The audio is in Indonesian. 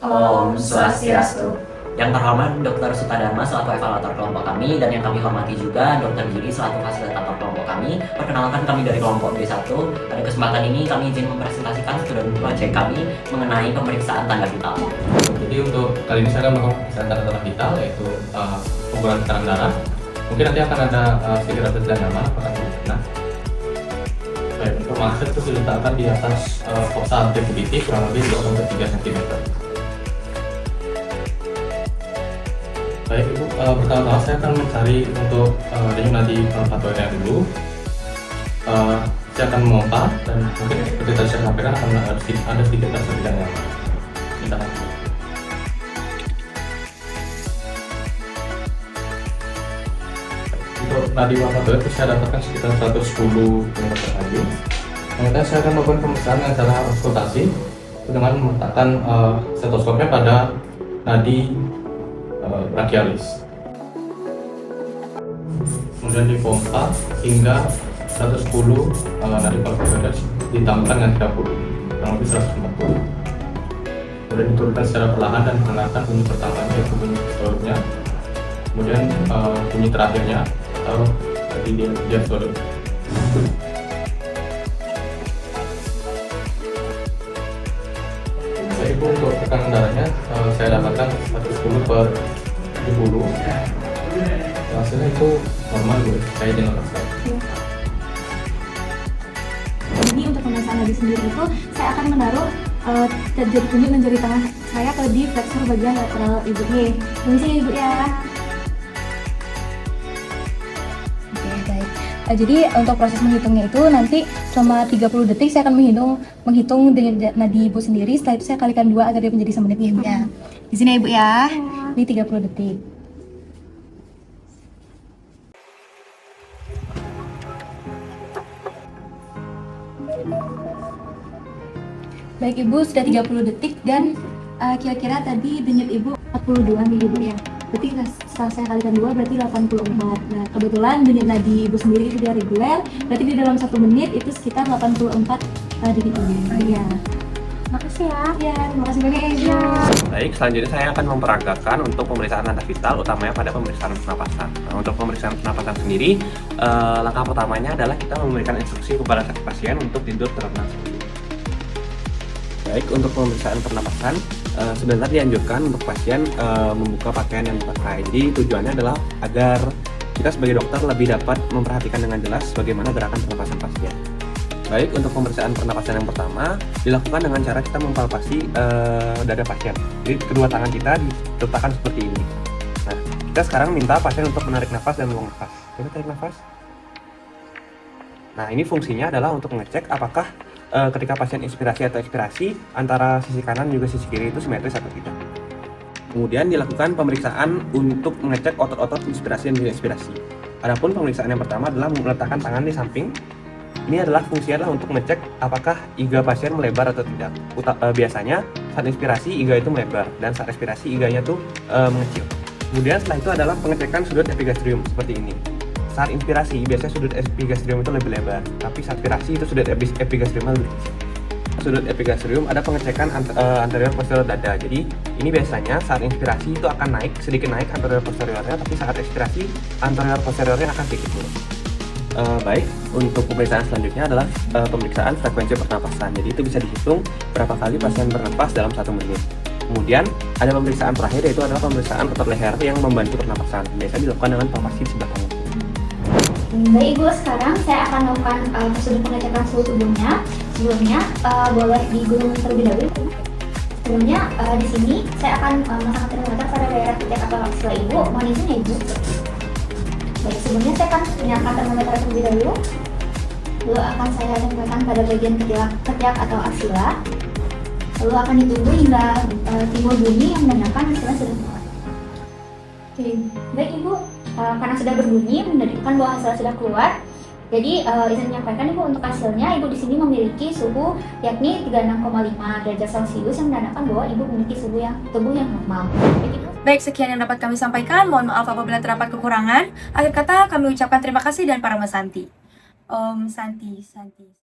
Om Swastiastu. Yang terhormat Dr. Sutadharma selaku evaluator kelompok kami, dan yang kami hormati juga Dr. Giri selaku fasilitator kelompok kami. Perkenalkan, kami dari kelompok B1. Pada kesempatan ini kami izin mempresentasikan student project kami mengenai pemeriksaan tanda vital. Jadi untuk kali ini saya akan melakukan pemeriksaan tanda vital, yaitu pengukuran tekanan darah. Mungkin nanti akan ada sedikit update dan nyaman apakah nah. Baik, untuk masker itu diletakkan di atas fossa defibritis kurang lebih 2-3 cm. Baik, Ibu, pertama-tama saya akan mencari untuk denyut nadi palpatoidnya dulu. Saya akan memompa dan mungkin seperti tadi saya sampaikan akan ada sedikit rasa tidak nyaman. Minta maaf. Untuk nadi palpatoid itu saya dapatkan sekitar 110 km/h. Kemudian saya akan melakukan pemeriksaan dengan cara auskultasi dengan meletakkan stetoskopnya pada nadi brachialis. Kemudian dipompa hingga 110 nadi palpatoid ditambahkan dengan 30, kurang lebih 140. Kemudian diturunkan secara perlahan dan mendengarkan bunyi pertamanya, yaitu bunyi diastolnya. Kemudian bunyi terakhirnya atau di diastole. Ibu, untuk tekanan darahnya saya dapatkan 110/70. Hasilnya itu normal, Bu. Saya jangan paksa. Jadi untuk pemeriksaan nadi sendiri itu saya akan menaruh jari tunjuk dan jari tangan saya ke di flexor bagian lateral ibu nih. Permisi ibu ya. Jadi untuk proses menghitungnya itu nanti selama 30 detik saya akan menghitung dengan nadi ibu sendiri. Setelah itu saya kalikan 2 agar dia menjadi 1 menit ya ibu ya. Di sini ya ibu ya. Ini 30 detik. Baik ibu, sudah 30 detik dan kira-kira tadi denyut ibu 42 nih ibu ya. Berarti setelah saya kalikan 2 berarti 84. Nah kebetulan denyut nadi ibu sendiri itu dia reguler, berarti di dalam 1 menit itu sekitar 84 denyut ibu. Ya. Makasih ya. Ya, terima kasih banyak ya ibu. Baik, selanjutnya saya akan memperagakan untuk pemeriksaan tanda vital, utamanya pada pemeriksaan pernapasan. Nah, untuk pemeriksaan pernapasan sendiri, langkah pertamanya adalah kita memberikan instruksi kepada pasien untuk tidur tenang. Baik, untuk pemeriksaan pernapasan, sebenarnya dianjurkan untuk pasien membuka pakaian yang dipakai. Jadi tujuannya adalah agar kita sebagai dokter lebih dapat memperhatikan dengan jelas bagaimana gerakan pernapasan pasien. Baik, untuk pemeriksaan pernapasan yang pertama dilakukan dengan cara kita mempalpasi dada pasien. Jadi kedua tangan kita diletakkan seperti ini. Nah, kita sekarang minta pasien untuk menarik nafas dan membuang nafas. Coba tarik nafas. Nah, ini fungsinya adalah untuk mengecek apakah ketika pasien inspirasi atau ekspirasi antara sisi kanan juga sisi kiri itu simetris atau tidak. Kemudian dilakukan pemeriksaan untuk mengecek otot-otot inspirasi dan ekspirasi. Adapun pemeriksaan yang pertama adalah meletakkan tangan di samping. Ini adalah fungsinya adalah untuk mengecek apakah iga pasien melebar atau tidak. Biasanya saat inspirasi iga itu melebar dan saat ekspirasi iganya tuh mengecil. Kemudian setelah itu adalah pengecekan sudut epigastrium seperti ini. Saat inspirasi biasanya sudut epigastrium itu lebih lebar, tapi saat expirasi itu sudut epigastrium lebih kecil. Sudut epigastrium ada pengecekan anterior posterior dada. Jadi ini biasanya saat inspirasi itu akan sedikit naik anterior posteriornya, tapi saat ekspirasi anterior posteriornya akan sedikit turun. Baik, untuk pemeriksaan selanjutnya adalah pemeriksaan frekuensi pernapasan. Jadi itu bisa dihitung berapa kali pasien bernafas dalam 1 menit. Kemudian ada pemeriksaan terakhir, yaitu adalah pemeriksaan otot leher yang membantu pernapasan. Biasa dilakukan dengan palpasi di sebelah kanan. Baik ibu, sekarang saya akan melakukan prosedur pengecekan suhu tubuhnya. Sebelumnya boleh digulung terlebih dahulu. Sebelumnya di sini saya akan memasang termometer pada daerah titik atau aksila ibu. Mohon izin ya ibu. Baik, sebelumnya saya akan menyalakan termometer terlebih dahulu. Lalu akan saya tempelkan pada bagian ketiak atau aksila. Lalu akan ditunggu hingga timbul bunyi yang menandakan hasilnya sudah keluar. Oke, baik ibu. Karena sudah berbunyi menunjukkan bahwa hasilnya sudah keluar. Jadi izin menyampaikan ibu untuk hasilnya, ibu di sini memiliki suhu yakni 36,5 derajat Celcius yang menandakan bahwa ibu memiliki tubuh yang normal. Baik, sekian yang dapat kami sampaikan. Mohon maaf apabila terdapat kekurangan. Akhir kata kami ucapkan terima kasih dan para Santi. Santi.